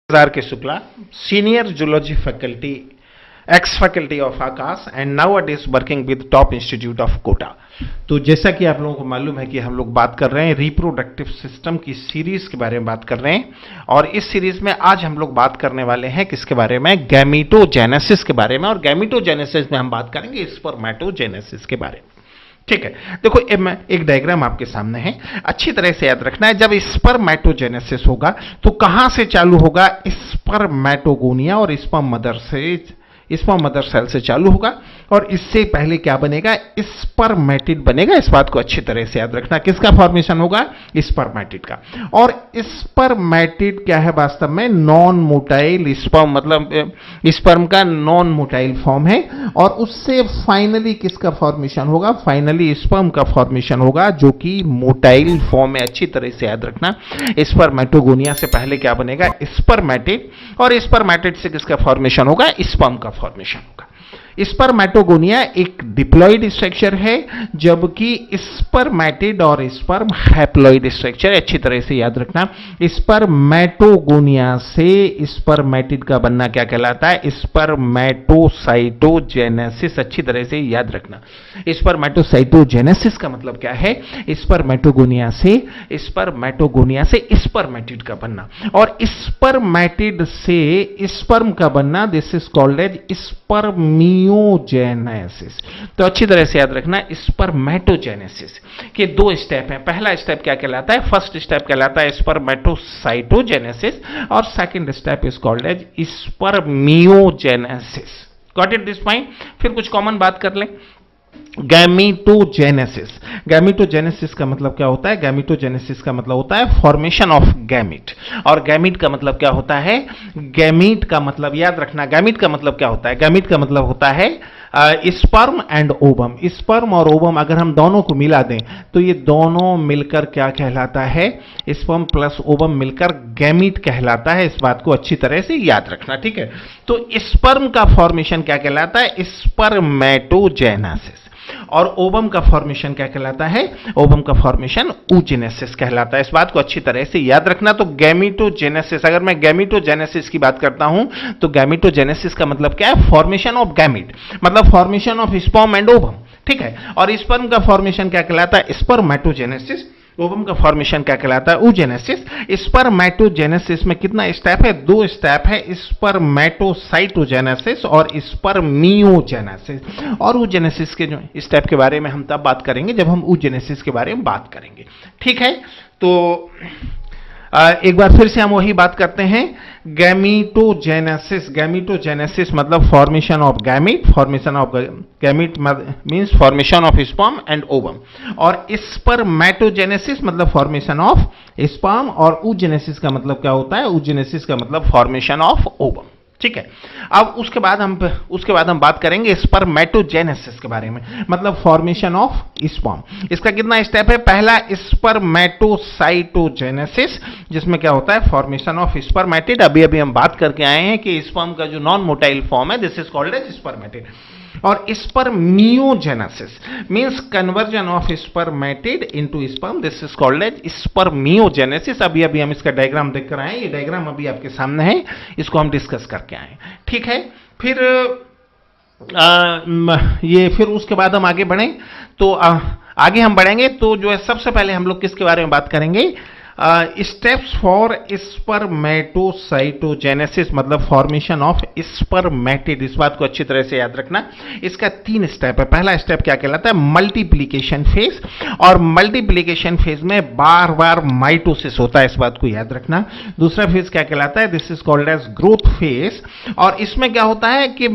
R.K. Shukla, Senior Zoology Faculty, ex-faculty of Aakash and nowadays working with Top Institute of Kota। तो जैसा कि आप लोगों को मालूम है कि हम लोग बात कर रहे हैं रिप्रोडक्टिव सिस्टम की सीरीज के बारे में बात कर रहे हैं और इस सीरीज में आज हम लोग बात करने वाले हैं किसके बारे में, गैमीटोजेनेसिस के बारे में। और गैमीटोजेनेसिस में हम बात करेंगे स्पर्मेटोजेनेसिस के बारे में। ठीक है, देखो एक डायग्राम आपके सामने है, अच्छी तरह से याद रखना है। जब स्पर्मेटोजेनेसिस होगा तो कहां से चालू होगा, स्पर्मेटोगोनिया और स्पर्म मदर सेल से चालू होगा और इससे पहले क्या बनेगा, स्पर्मेटिड बनेगा। इस बात को अच्छी तरह से याद रखना। किसका फॉर्मेशन होगा, स्पर्मेटिड का। और स्पर्मेटिड क्या है, वास्तव में नॉन मोटाइल स्पर्म, मतलब स्पर्म का नॉन मोटाइल फॉर्म है। और उससे फाइनली किसका फॉर्मेशन होगा, फाइनली स्पर्म का फॉर्मेशन होगा जो कि मोटाइल फॉर्म है। अच्छी तरह से याद रखना, स्पर्मेटोगोनिया से पहले क्या बनेगा, स्पर्मेटिड, और स्पर्मेटिड से किसका फॉर्मेशन होगा, स्पर्म का फॉर्मेशन होगा। स्पर्मेटोगोनिया एक डिप्लॉइड स्ट्रक्चर है, जबकि स्पर्मेटिड और स्पर्म हैप्लॉइड स्ट्रक्चर। अच्छी तरह से याद रखना, स्पर्मेटोगोनिया से स्पर्मेटिड का बनना क्या कहलाता है, स्पर्मेटोसाइटोजेनेसिस। अच्छी तरह से याद रखना, स्पर्मेटोसाइटोजेनेसिस का मतलब क्या है, स्पर्मेटोगोनिया से स्पर्मेटिड का बनना। और स्पर्मेटिड से स्पर्म का बनना, this is called as spermiogenesis. तो अच्छी तरह से याद रखना, स्पर्मेटोजेनेसिस के दो स्टेप हैं। पहला स्टेप क्या कहलाता है, फर्स्ट स्टेप कहलाता है स्पर्मेटोसाइटोजेनेसिस और second step is called as spermiogenesis. Got it this point. फिर कुछ कॉमन बात कर लें, गैमीटोजेनेसिस। गैमीटोजेनेसिस का मतलब क्या होता है, गैमीटोजेनेसिस का मतलब होता है फॉर्मेशन ऑफ गैमीट। और गैमीट का मतलब क्या होता है, गैमीट का मतलब याद रखना, गैमीट का मतलब क्या होता है, गैमीट का मतलब होता है स्पर्म एंड ओवम। स्पर्म और ओवम अगर हम दोनों को मिला दें तो ये दोनों मिलकर क्या कहलाता है, स्पर्म प्लस ओवम मिलकर गैमीट कहलाता है। इस बात को अच्छी तरह से याद रखना, ठीक है। तो स्पर्म का फॉर्मेशन क्या कहलाता है, स्पर्मेटोजेनेसिस। और ओवम का फॉर्मेशन क्या कहलाता है, ओवम का फॉर्मेशन oogenesis कहलाता है। इस बात को अच्छी तरह से याद रखना। तो गैमीटोजेनेसिस, अगर मैं गैमीटोजेनेसिस की बात करता हूं तो गैमीटोजेनेसिस का मतलब क्या है, फॉर्मेशन ऑफ गैमीट, मतलब formation of sperm and ovum. ठीक है, और स्पर्म का फॉर्मेशन क्या कहलाता है, स्पर्मेटोजेनेसिस। ओवम का फॉर्मेशन क्या कहलाता है, oogenesis। स्पर्मेटोजेनेसिस में कितना स्टेप है, दो स्टेप है, स्पर्मेटोसाइटोजेनेसिस और स्पर्मियोजेनेसिस। और oogenesis के जो स्टेप के बारे में हम तब बात करेंगे जब हम oogenesis के बारे में बात करेंगे। ठीक है, तो एक बार फिर से हम वही बात करते हैं, गैमीटोजेनेसिस। गैमीटोजेनेसिस मतलब formation of gamete, formation of gamete means formation of sperm and ovum. और स्पर्मेटोजेनेसिस मतलब फॉर्मेशन ऑफ स्पर्म, और oogenesis का मतलब क्या होता है, oogenesis का मतलब फॉर्मेशन ऑफ ओवम। ठीक है, अब उसके बाद हम बात करेंगे स्पर्मेटोजेनेसिस के बारे में, मतलब फॉर्मेशन ऑफ स्पर्म। इसका कितना स्टेप है, पहला स्पर्मेटोसाइटोजेनेसिस, जिसमें क्या होता है, फॉर्मेशन ऑफ स्पर्मेटिड। अभी हम बात करके आए हैं कि स्पर्म का जो नॉन मोटाइल फॉर्म है, this is called as spermatid. और spermiogenesis means conversion of spermatid into sperm, this is called as spermiogenesis. अभी हम इसका डायग्राम देख कर आए, ये डायग्राम अभी आपके सामने है, इसको हम डिस्कस करके आए। ठीक है, फिर फिर उसके बाद हम आगे बढ़ें तो आगे हम बढ़ेंगे तो जो है सबसे पहले हम लोग किसके बारे में बात करेंगे, स्टेप्स फॉर स्पर्मेटोसाइटोजेनेसिस मतलब फॉर्मेशन ऑफ स्पर्मेटिड। इस बात को अच्छी तरह से याद रखना। इसका 3 स्टेप है। पहला स्टेप क्या कहलाता है, मल्टीप्लीकेशन फेज, और मल्टीप्लीकेशन फेज में बार बार माइटोसिस होता है, इस बात को याद रखना। दूसरा फेज क्या कहलाता है, this is called as growth phase, और इसमें क्या होता है कि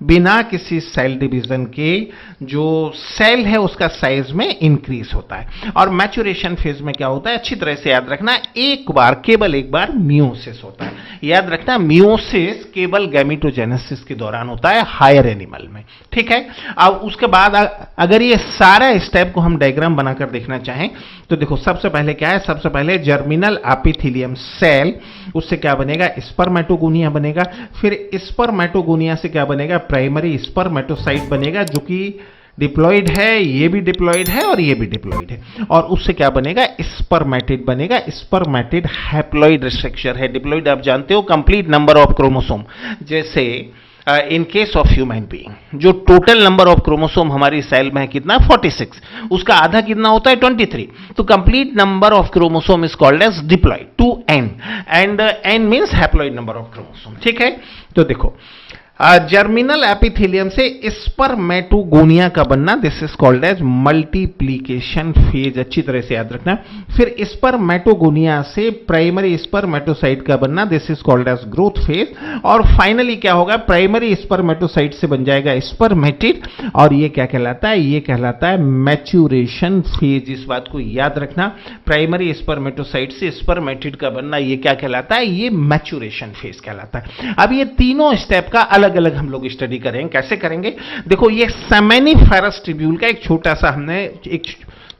बिना किसी सेल डिवीजन के जो सेल है उसका साइज में इंक्रीज होता है। और मैच्योरेशन फेज में क्या होता है, अच्छी तरह से याद रखना, केवल एक बार मियोसिस होता है। याद रखना, मियोसिस केवल गैमीटोजेनेसिस के दौरान होता है हायर एनिमल में। ठीक है, अब उसके बाद अगर ये सारा स्टेप को हम डायग्राम बनाकर देखना चाहें तो देखो, सबसे पहले क्या है, सबसे पहले जर्मिनल एपिथेलियम सेल, उससे क्या बनेगा, स्पर्मेटोगोनिया बनेगा। फिर स्पर्मेटोगोनिया से क्या बनेगा, प्राइमरी स्पर्मेटोसाइट बनेगा, जो कि डिप्लॉइड है, ये भी डिप्लॉइड है और ये भी डिप्लॉइड है, और उससे क्या बनेगा, स्पर्मेटिड बनेगा। स्पर्मेटिड हैप्लॉइड स्ट्रक्चर है। डिप्लॉइड आप जानते हो कंप्लीट नंबर ऑफ क्रोमोसोम, जैसे in case of human being जो टोटल नंबर ऑफ क्रोमोसोम हमारी सेल में है कितना, 46, उसका आधा कितना होता है, 23। तो complete number of chromosome is called as diploid, 2n, and n means haploid number of chromosome. ठीक है, तो देखो जर्मिनल एपिथेलियम से स्पर्मेटोगोनिया का बनना, this is called as multiplication phase, अच्छी तरह से याद रखना। फिर स्पर्मेटोगोनिया से प्राइमरी स्पर्मेटोसाइट का बनना, this is called as growth phase. और फाइनली क्या होगा, प्राइमरी स्पर्मेटोसाइट से बन जाएगा स्पर्मेटिड, और ये क्या कहलाता है, ये कहलाता है मैच्यूरेशन फेज। इस बात को याद रखना, प्राइमरी स्पर्मेटोसाइट से स्पर्मेटिड का बनना, ये क्या कहलाता है, ये मैच्यूरेशन फेज कहलाता है। अब ये तीनों स्टेप का अलग अलग हम लोग स्टडी करेंगे। कैसे करेंगे, देखो ये सेमेनिफेरस ट्यूब्यूल का एक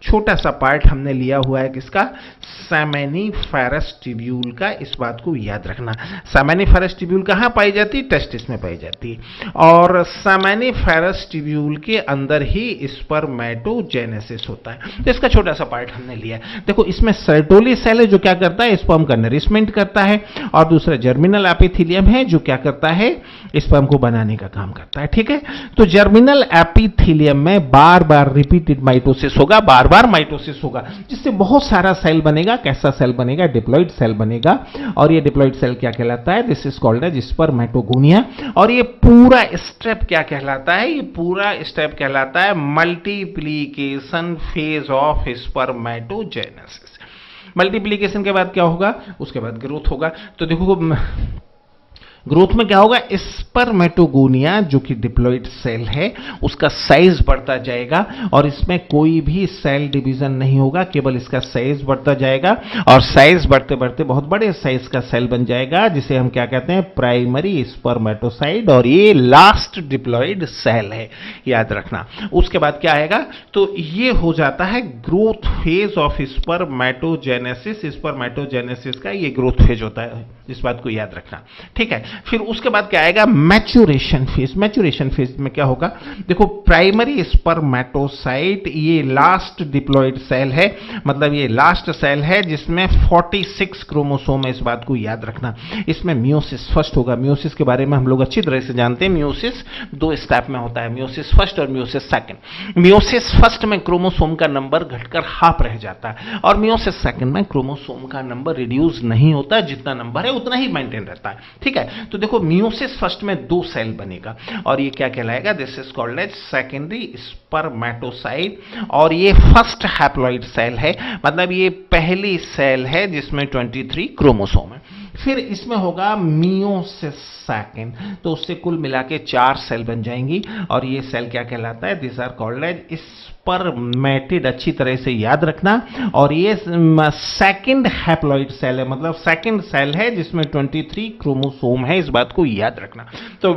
छोटा सा पार्ट हमने लिया हुआ है, किसका, सेमेनिफेरस ट्यूब्यूल का। इस बात को याद रखना, सेमेनिफेरस ट्यूब्यूल कहां पाई जाती है, टेस्टिस में पाई जाती है, और सेमेनिफेरस ट्यूब्यूल के अंदर ही स्पर्मेटोजेनेसिस होता है। तो इसका छोटा सा पार्ट हमने लिया है। देखो इसमें सर्टोली सेल है जो क्या करता है, स्पर्म का नरिशमेंट करता है, और दूसरा जर्मिनल एपिथेलियम है जो क्या करता है, स्पर्म को बनाने का काम करता है। ठीक है, तो जर्मिनल एपिथेलियम में बार बार रिपीटेड माइटोसिस होगा, बार बार माइटोसिस होगा, जिससे बहुत सारा सेल बनेगा। कैसा सेल बनेगा, डिप्लॉइड सेल बनेगा, और ये डिप्लॉइड सेल क्या कहलाता है, this is called as spermatogonia. और ये पूरा स्टेप क्या कहलाता है, ये पूरा स्टेप कहलाता है multiplication phase of spermatogenesis. Multiplication के बाद क्या होगा, उसके बाद ग्रोथ होगा। तो देखो ग्रोथ में क्या होगा, स्पर्मेटोगोनिया जो कि डिप्लॉइड सेल है उसका साइज बढ़ता जाएगा, और इसमें कोई भी सेल डिवीजन नहीं होगा, केवल इसका साइज बढ़ता जाएगा, और साइज बढ़ते बढ़ते बहुत बड़े साइज का सेल बन जाएगा, जिसे हम क्या कहते हैं, प्राइमरी स्पर्मेटोसाइट, और ये लास्ट डिप्लॉइड सेल है, याद रखना। उसके बाद क्या आएगा, तो ये हो जाता है growth phase of spermatogenesis. Spermatogenesis का ये ग्रोथ फेज होता है, इस बात को याद रखना। ठीक है, फिर उसके बाद क्या आएगा, मैच्यूरेशन फेज। मैच्यूरेशन फेज में क्या होगा, देखो प्राइमरी स्पर्मेटोसाइट ये लास्ट डिप्लॉइड सेल है, मतलब ये लास्ट सेल है जिसमें 46 क्रोमोसोम है, इस बात को याद रखना। इसमें मियोसिस फर्स्ट होगा। मियोसिस के बारे में हम लोग अच्छी तरह से जानते हैं, मियोसिस 2 स्टेप में होता है, मियोसिस फर्स्ट और मियोसिस सेकंड। मियोसिस फर्स्ट में क्रोमोसोम का नंबर घटकर हाफ रह जाता है, और मियोसिस सेकंड में क्रोमोसोम का नंबर रिड्यूस नहीं होता, जितना नंबर है उतना ही मेंटेन रहता है। ठीक है, तो देखो मियोसिस फर्स्ट में 2 सेल बनेगा, और ये क्या कहलाएगा, this is called as secondary spermatocyte, और ये फर्स्ट हैप्लॉइड सेल है, मतलब ये पहली सेल है जिसमें 23 क्रोमोसोम है। फिर इसमें होगा मियोसिस सेकंड, तो उससे कुल मिला के 4 सेल बन जाएंगी, और ये सेल क्या कहलाता है, this are called as spermatid, अच्छी तरह से याद रखना। और ये सेकंड हैप्लॉइड सेल है, मतलब सेकंड सेल है जिसमें 23 क्रोमोसोम है, इस बात को याद रखना। तो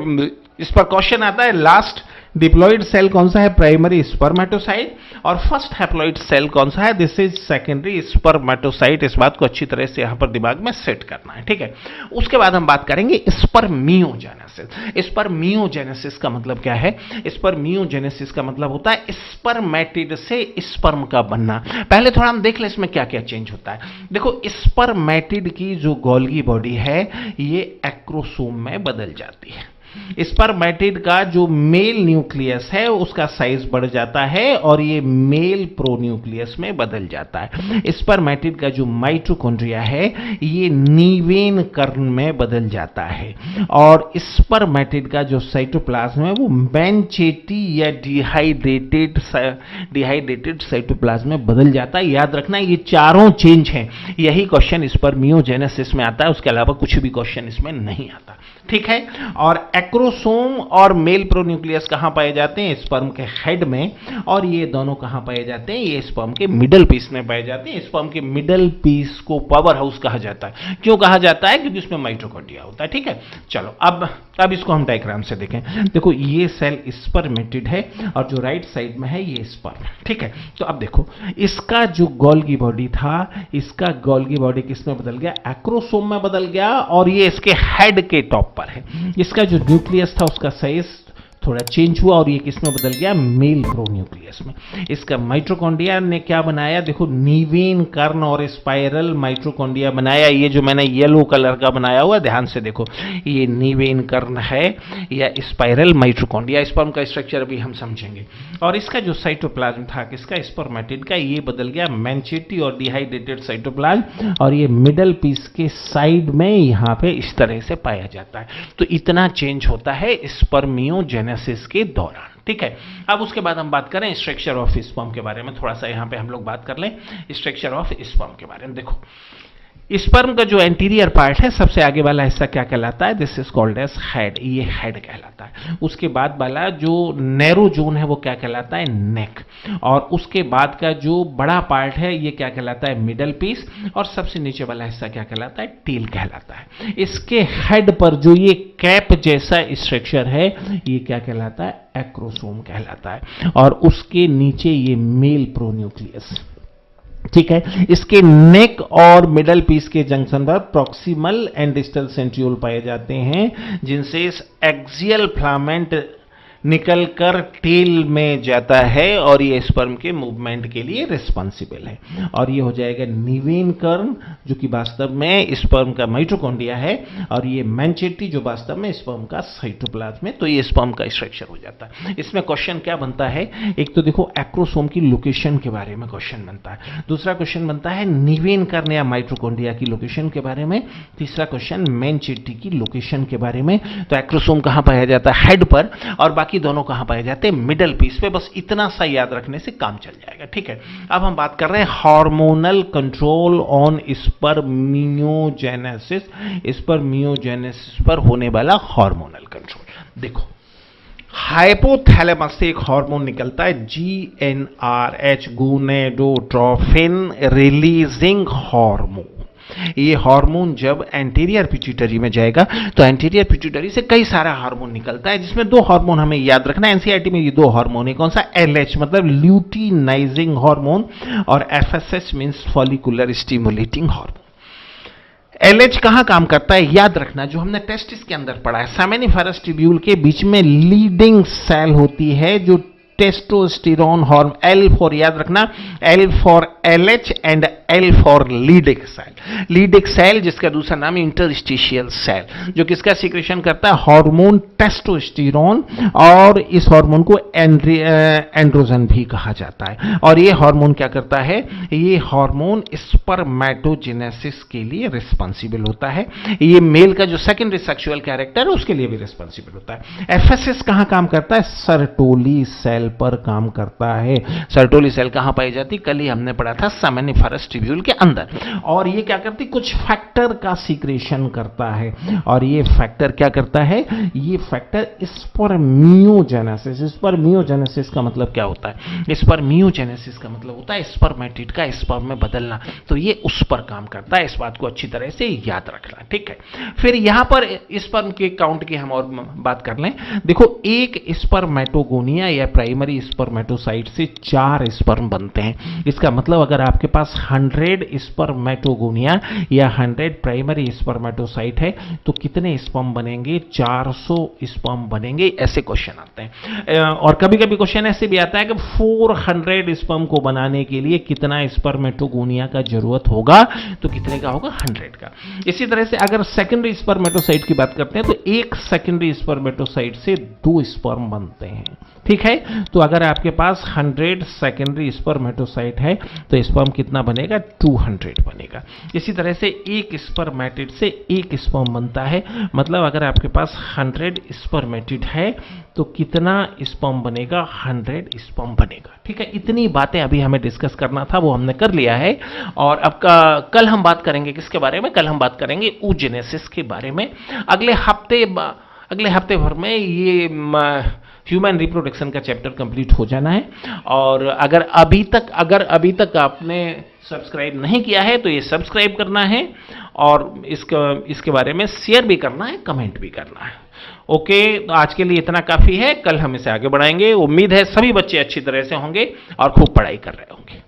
इस पर क्वेश्चन आता है, लास्ट डिप्लॉइड सेल कौन सा है, प्राइमरी स्पर्मेटोसाइट, और फर्स्ट हैप्लॉइड सेल कौन सा है, दिस इज सेकेंडरी स्पर्मेटोसाइट। इस बात को अच्छी तरह से यहां पर दिमाग में सेट करना है। ठीक है, उसके बाद हम बात करेंगे स्पर्मियोजेनेसिस। स्पर्मियोजेनेसिस का मतलब क्या है, स्पर्मियोजेनेसिस का मतलब होता है स्पर्मेटिड से स्पर्म का बनना। पहले थोड़ा हम देख लें इसमें क्या क्या चेंज होता है। देखो स्पर्मेटिड की जो गोल्गी बॉडी है ये एक्रोसोम में बदल जाती है। स्पर्मेटिड का जो मेल न्यूक्लियस है उसका साइज बढ़ जाता है, और ये मेल प्रोन्यूक्लियस में बदल जाता है। स्पर्मेटिड का जो माइटोकॉन्ड्रिया है ये नीवेन कर्ण में बदल जाता है, और स्पर्मेटिड का जो साइटोप्लाज्म है वो मैनचेटी या डिहाइड्रेटेड साइटोप्लाज्म में बदल जाता है। याद रखना ये चारों चेंज हैं, यही क्वेश्चन स्पर्मियोजेनेसिस में आता है, उसके अलावा कुछ भी क्वेश्चन इसमें नहीं आता। ठीक है, और एक्रोसोम और मेल प्रोन्यूक्लियस कहां पाए जाते हैं, स्पर्म के हेड में, और ये दोनों कहां पाए जाते हैं, ये स्पर्म के मिडल पीस में पाए जाते हैं। स्पर्म के मिडल पीस को पावर हाउस कहा जाता है। क्यों कहा जाता है, क्योंकि इसमें माइटोकॉन्ड्रिया होता है। ठीक है, चलो अब इसको हम डायग्राम से देखें। देखो ये सेल स्पर्मेटिड है, और जो राइट साइड में है ये स्पर्म। ठीक है, तो अब देखो इसका जो गोल्गी बॉडी था, इसका गोल्गी बॉडी किस में बदल गया, एक्रोसोम में बदल गया, और ये इसके हेड के टॉप पर है। इसका जो न्यूक्लियस था उसका साइज थोड़ा चेंज हुआ और ये किसमें बदल गया, मेल प्रोन्यूक्लियस में। इसका माइटोकॉन्ड्रिया ने क्या बनाया, देखो नीवेन कर्ण और स्पाइरल माइटोकॉन्ड्रिया बनाया। ये जो मैंने येलो कलर का बनाया हुआ, ध्यान से देखो, ये नीवेन कर्ण है या स्पाइरल माइटोकॉन्ड्रिया। स्पर्म का स्ट्रक्चर अभी हम समझेंगे। और इसका जो साइटोप्लाज्म था किसका, स्पर्मेटिड का, ये बदल गया मैंचेटी और डिहाइड्रेटेड साइटोप्लाज्म, और ये मिडल पीस के साइड में यहां पे इस तरह से पाया जाता है। तो इतना चेंज होता है स्पर्मियोजेनेसिस के दौरान। ठीक है, अब उसके बाद हम बात करें स्ट्रक्चर ऑफ स्पर्म के बारे में। थोड़ा सा यहां पे हम लोग बात कर लें स्ट्रक्चर ऑफ स्पर्म के बारे में। देखो, स्पर्म का जो एंटीरियर पार्ट है, सबसे आगे वाला हिस्सा क्या कहलाता है, this is called as head, ये हेड कहलाता है। उसके बाद वाला जो नैरो जोन है वो क्या कहलाता है, नेक। और उसके बाद का जो बड़ा पार्ट है ये क्या कहलाता है, मिडल पीस। और सबसे नीचे वाला हिस्सा क्या कहलाता है, टेल कहलाता है। इसके हेड पर जो ये कैप जैसा स्ट्रक्चर है ये क्या कहलाता है, एक्रोसोम कहलाता है। और उसके नीचे ये मेल प्रोन्यूक्लियस। ठीक है, इसके नेक और मिडल पीस के जंक्शन पर प्रॉक्सिमल एंड डिस्टल सेंट्रियोल पाए जाते हैं, जिनसे इस एक्सियल फिलामेंट निकलकर टेल में जाता है और ये स्पर्म के मूवमेंट के लिए रिस्पॉन्सिबल है। और ये हो जाएगा नीवेन कर्ण, जो कि वास्तव में स्पर्म का माइटोकॉन्ड्रिया है, और ये मैंचेटी जो वास्तव में स्पर्म का साइटोप्लाज्म है। तो ये स्पर्म का स्ट्रक्चर हो जाता है। इसमें क्वेश्चन क्या बनता है, एक तो देखो एक्रोसोम की लोकेशन के बारे में क्वेश्चन बनता है, दूसरा क्वेश्चन बनता है नीवेन कर्ण या माइटोकॉन्ड्रिया की लोकेशन के बारे में, तीसरा क्वेश्चन मैंचेटी की लोकेशन के बारे में। तो एक्रोसोम कहां पाया जाता है, हेड पर, और बाकी दोनों कहां पाए जाते हैं, मिडल पीस पे। बस इतना सा याद रखने से काम चल जाएगा। ठीक है, अब हम बात कर रहे हैं hormonal control on spermiogenesis, spermiogenesis पर होने वाला हार्मोनल कंट्रोल। देखो, हाइपोथैलेमस से एक हार्मोन निकलता है, GnRH, गोनेडोट्रोफिन रिलीजिंग हार्मोन। ये हार्मोन जब एंटीरियर पिट्यूटरी में जाएगा तो एंटीरियर पिट्यूटरी से कई सारा हार्मोन निकलता है, जिसमें दो हार्मोन हमें याद रखना है एनसीईआरटी में। ये दो हार्मोन है, कौन सा, LH मतलब ल्यूटिनाइजिंग हार्मोन, और FSH means follicular stimulating hormone. LH कहां काम करता है, याद रखना, जो हमने टेस्टिस के अंदर पढ़ा है, सेमेनिफेरस ट्यूब्यूल के बीच में लीडिंग सेल होती है जो टेस्टोस्टेरोन हार्मोन, L फॉर, याद रखना, L for LH and L for leading cell. Leading cell जिसका दूसरा नाम है इंटरस्टिशियल सेल, जो किसका सीक्रेशन करता है, हार्मोन टेस्टोस्टेरोन, और इस हार्मोन को एंड्रोजन भी कहा जाता है। और ये हार्मोन क्या करता है, ये हार्मोन स्पर्मेटोजेनेसिस के लिए रिस्पॉन्सिबल होता है। ये मेल का जो सेकेंडरी सेक्सुअल कैरेक्टर है उसके लिए भी रिस्पॉन्सिबल होता है। FSH कहां काम करता है, सर्टोली सेल पर काम करता है। सर्टोली सेल कहां पाई जाती, कल ही हमने पढ़ा था, सेमेनिफेरस ट्यूब्यूल के अंदर। और ये क्या करती, कुछ फैक्टर का सीक्रेशन करता है। और ये फैक्टर क्या करता है, ये फैक्टर स्पर्मियोजेनेसिस। स्पर्मियोजेनेसिस का मतलब क्या होता है, स्पर्मियोजेनेसिस का मतलब होता है स्पर्मेटिड का स्पर्म में बदलना। तो ये उस पर काम करता है, इस बात को अच्छी तरह से याद रखना। ठीक है, फिर यहां पर स्पर्म के काउंट की हम और बात कर लें। देखो, एक स्पर्मेटोगोनिया या प्राइमरी स्पर्मेटोसाइट से 4 स्पर्म बनते हैं। इसका मतलब अगर आपके पास 100 स्पर्मेटोगोनिया या 100 प्राइमरी स्पर्मेटोसाइट है तो कितने स्पर्म बनेंगे, 400 स्पर्म बनेंगे। ऐसे क्वेश्चन आते हैं। और कभी कभी क्वेश्चन ऐसे भी आता है कि 400 स्पर्म को बनाने के लिए कितना स्पर्मेटोगोनिया का जरूरत होगा, तो कितने का होगा, 100 का। इसी तरह से अगर सेकेंडरी स्पर्मेटोसाइट की बात करते हैं तो एक सेकेंडरी स्पर्मेटोसाइट से 2 स्पर्म बनते हैं। ठीक है, तो अगर आपके पास 100 सेकेंडरी स्पर्मेटोसाइट है तो स्पर्म कितना बनेगा, 200 बनेगा। इसी तरह से एक स्पर्मेटिड से एक स्पर्म बनता है, मतलब अगर आपके पास 100 स्पर्मेटिड है तो कितना स्पर्म बनेगा, 100 स्पर्म बनेगा। ठीक है, इतनी बातें अभी हमें डिस्कस करना था, वो हमने कर लिया है। और अब कल हम बात करेंगे किसके बारे में, कल हम बात करेंगे oogenesis के बारे में। अगले हफ्ते भर में ये ह्यूमन रिप्रोडक्शन का चैप्टर कंप्लीट हो जाना है। और अगर अभी तक आपने सब्सक्राइब नहीं किया है तो ये सब्सक्राइब करना है, और इसके बारे में शेयर भी करना है, कमेंट भी करना है। ओके, तो आज के लिए इतना काफी है, कल हम इसे आगे बढ़ाएंगे। उम्मीद है सभी बच्चे अच्छी तरह से होंगे और खूब पढ़ाई कर रहे होंगे।